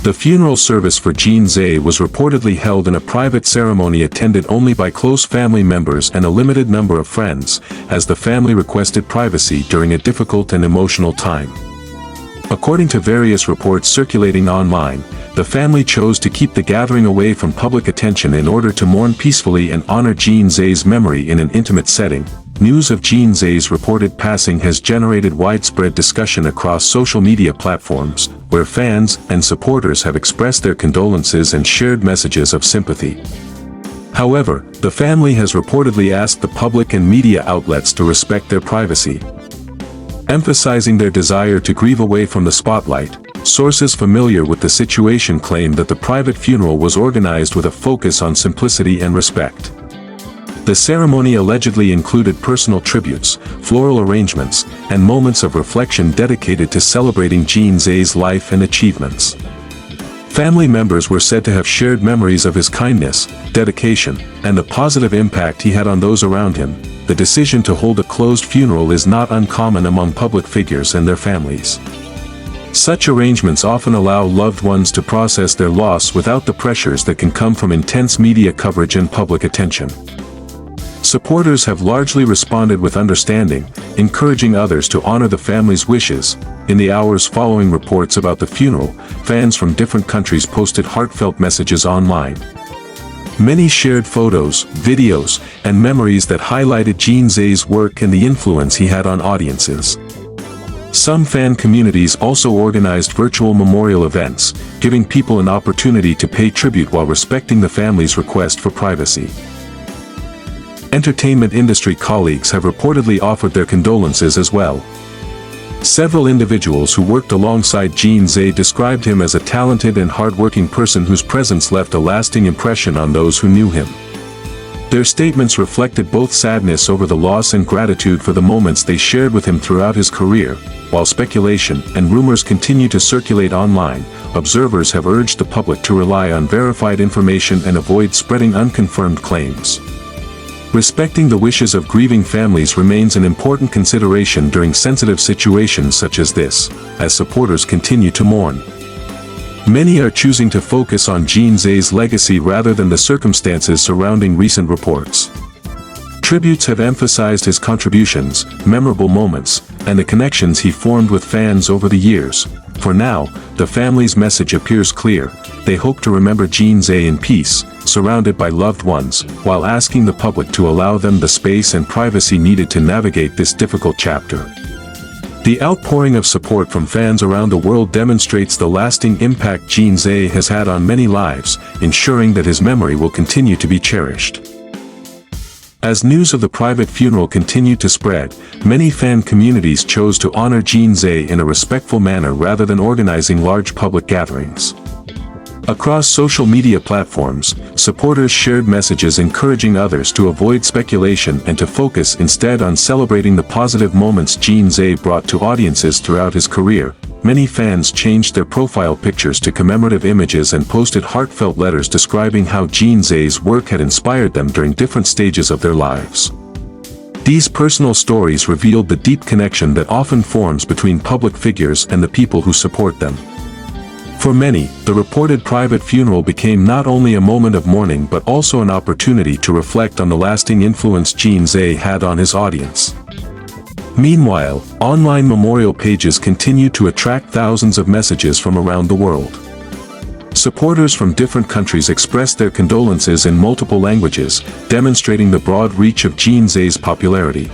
The funeral service for Jin Ze was reportedly held in a private ceremony attended only by close family members and a limited number of friends, as the family requested privacy during a difficult and emotional time. According to various reports circulating online, the family chose to keep the gathering away from public attention in order to mourn peacefully and honor Jin Ze's memory in an intimate setting. News of Jin Ze's reported passing has generated widespread discussion across social media platforms, where fans and supporters have expressed their condolences and shared messages of sympathy. However, the family has reportedly asked the public and media outlets to respect their privacy. Emphasizing their desire to grieve away from the spotlight, sources familiar with the situation claim that the private funeral was organized with a focus on simplicity and respect. The ceremony allegedly included personal tributes, floral arrangements, and moments of reflection dedicated to celebrating Jin Ze's life and achievements. Family members were said to have shared memories of his kindness, dedication, and the positive impact he had on those around him. The decision to hold a closed funeral is not uncommon among public figures and their families. Such arrangements often allow loved ones to process their loss without the pressures that can come from intense media coverage and public attention. Supporters have largely responded with understanding, encouraging others to honor the family's wishes. In the hours following reports about the funeral, fans from different countries posted heartfelt messages online. Many shared photos, videos, and memories that highlighted Jin Ze's work and the influence he had on audiences. Some fan communities also organized virtual memorial events, giving people an opportunity to pay tribute while respecting the family's request for privacy. Entertainment industry colleagues have reportedly offered their condolences as well. Several individuals who worked alongside Jin Ze described him as a talented and hard-working person whose presence left a lasting impression on those who knew him. Their statements reflected both sadness over the loss and gratitude for the moments they shared with him throughout his career. While speculation and rumors continue to circulate online, observers have urged the public to rely on verified information and avoid spreading unconfirmed claims. Respecting the wishes of grieving families remains an important consideration during sensitive situations such as this, as supporters continue to mourn. Many are choosing to focus on Jin Ze's legacy rather than the circumstances surrounding recent reports. Tributes have emphasized his contributions, memorable moments, and the connections he formed with fans over the years. For now, the family's message appears clear. They hope to remember Jin Ze in peace, surrounded by loved ones, while asking the public to allow them the space and privacy needed to navigate this difficult chapter. The outpouring of support from fans around the world demonstrates the lasting impact Jin Ze has had on many lives, ensuring that his memory will continue to be cherished. As news of the private funeral continued to spread, many fan communities chose to honor Jin Ze in a respectful manner rather than organizing large public gatherings. Across social media platforms, supporters shared messages encouraging others to avoid speculation and to focus instead on celebrating the positive moments Jin Ze brought to audiences throughout his career. Many fans changed their profile pictures to commemorative images and posted heartfelt letters describing how Jin Ze's work had inspired them during different stages of their lives. These personal stories revealed the deep connection that often forms between public figures and the people who support them. For many, the reported private funeral became not only a moment of mourning but also an opportunity to reflect on the lasting influence Jin Ze had on his audience. Meanwhile, online memorial pages continue to attract thousands of messages from around the world. Supporters from different countries expressed their condolences in multiple languages, demonstrating the broad reach of Jin Ze's popularity.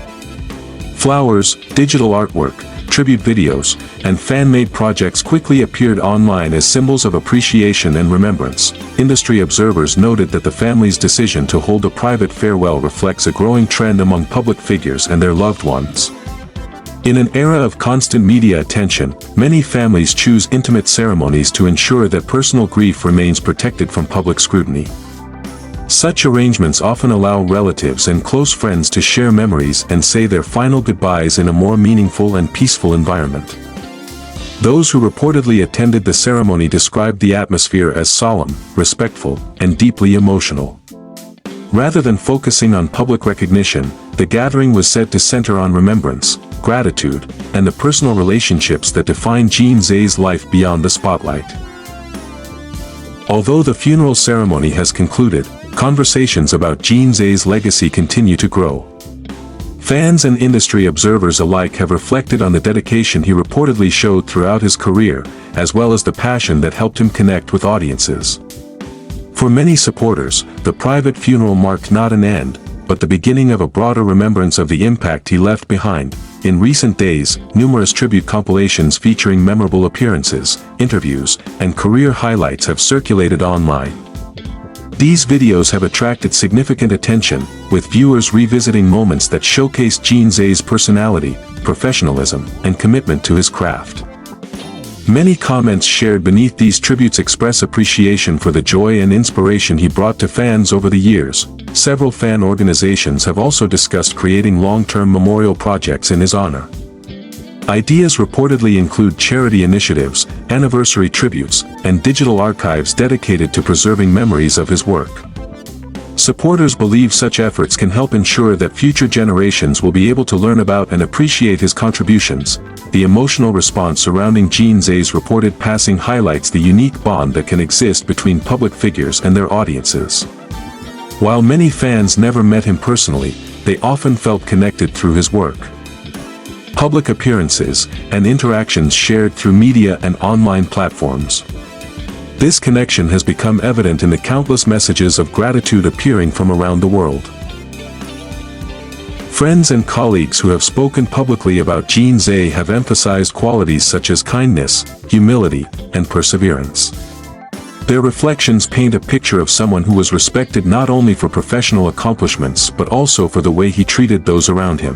Flowers, digital artwork, tribute videos, and fan-made projects quickly appeared online as symbols of appreciation and remembrance. Industry observers noted that the family's decision to hold a private farewell reflects a growing trend among public figures and their loved ones. In an era of constant media attention, many families choose intimate ceremonies to ensure that personal grief remains protected from public scrutiny. Such arrangements often allow relatives and close friends to share memories and say their final goodbyes in a more meaningful and peaceful environment. Those who reportedly attended the ceremony described the atmosphere as solemn, respectful, and deeply emotional. Rather than focusing on public recognition, the gathering was said to center on remembrance, gratitude, and the personal relationships that define Jin Ze's life beyond the spotlight. Although the funeral ceremony has concluded, conversations about Jin Ze's legacy continue to grow. Fans and industry observers alike have reflected on the dedication he reportedly showed throughout his career, as well as the passion that helped him connect with audiences. For many supporters, the private funeral marked not an end, but the beginning of a broader remembrance of the impact he left behind. In recent days, numerous tribute compilations featuring memorable appearances, interviews, and career highlights have circulated online. These videos have attracted significant attention, with viewers revisiting moments that showcase Jin Ze's personality, professionalism, and commitment to his craft. Many comments shared beneath these tributes express appreciation for the joy and inspiration he brought to fans over the years. Several fan organizations have also discussed creating long-term memorial projects in his honor. Ideas reportedly include charity initiatives, anniversary tributes, and digital archives dedicated to preserving memories of his work. Supporters believe such efforts can help ensure that future generations will be able to learn about and appreciate his contributions. The emotional response surrounding Jin Ze's reported passing highlights the unique bond that can exist between public figures and their audiences. While many fans never met him personally, they often felt connected through his work. Public appearances, and interactions shared through media and online platforms. This connection has become evident in the countless messages of gratitude appearing from around the world. Friends and colleagues who have spoken publicly about Jin Ze have emphasized qualities such as kindness, humility, and perseverance. Their reflections paint a picture of someone who was respected not only for professional accomplishments but also for the way he treated those around him.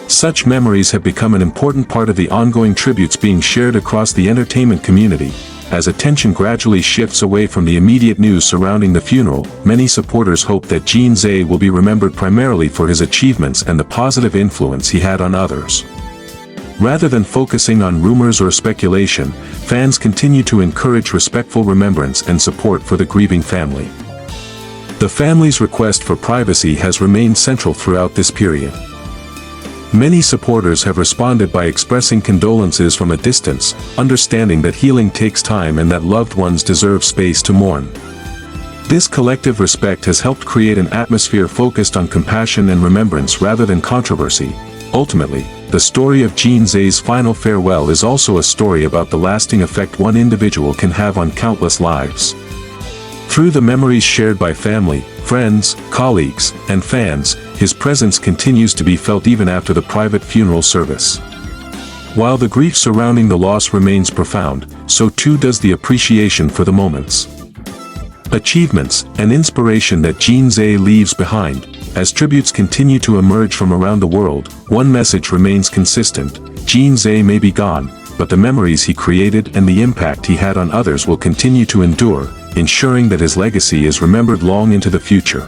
Such memories have become an important part of the ongoing tributes being shared across the entertainment community. As attention gradually shifts away from the immediate news surrounding the funeral, many supporters hope that Jin Ze will be remembered primarily for his achievements and the positive influence he had on others. Rather than focusing on rumors or speculation, fans continue to encourage respectful remembrance and support for the grieving family. The family's request for privacy has remained central throughout this period. Many supporters have responded by expressing condolences from a distance, understanding that healing takes time and that loved ones deserve space to mourn. This collective respect has helped create an atmosphere focused on compassion and remembrance rather than controversy. Ultimately, the story of Jin Ze's final farewell is also a story about the lasting effect one individual can have on countless lives. Through the memories shared by family, friends, colleagues, and fans, his presence continues to be felt even after the private funeral service. While the grief surrounding the loss remains profound, so too does the appreciation for the moments, achievements, and inspiration that Jin Ze leaves behind. As tributes continue to emerge from around the world, one message remains consistent: Jin Ze may be gone, but the memories he created and the impact he had on others will continue to endure, ensuring that his legacy is remembered long into the future.